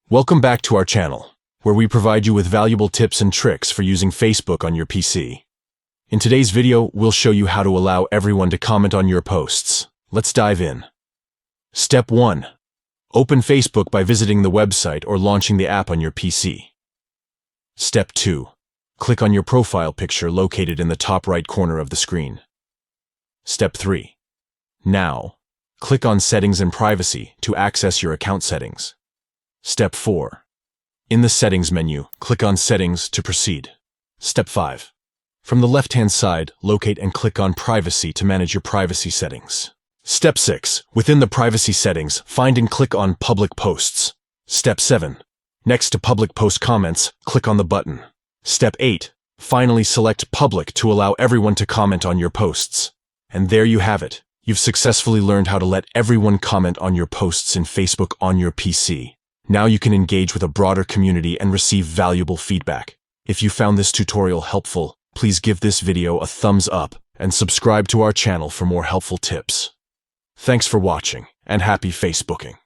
Welcome back to our channel, where we provide you with valuable tips and tricks for using Facebook on your PC. In today's video, we'll show you how to allow everyone to comment on your posts. Let's dive in. Step 1. Open Facebook by visiting the website or launching the app on your PC. Step 2. Click on your profile picture located in the top right corner of the screen. Step 3. Now, click on Settings and Privacy to access your account settings. Step 4. In the Settings menu, click on Settings to proceed. Step 5. From the left-hand side, locate and click on Privacy to manage your privacy settings. Step 6. Within the privacy settings, find and click on Public Posts. Step 7. Next to Public Post Comments, click on the button. Step 8. Finally select Public to allow everyone to comment on your posts. And there you have it. You've successfully learned how to let everyone comment on your posts in Facebook on your PC. Now you can engage with a broader community and receive valuable feedback. If you found this tutorial helpful, please give this video a thumbs up and subscribe to our channel for more helpful tips. Thanks for watching, and happy Facebooking.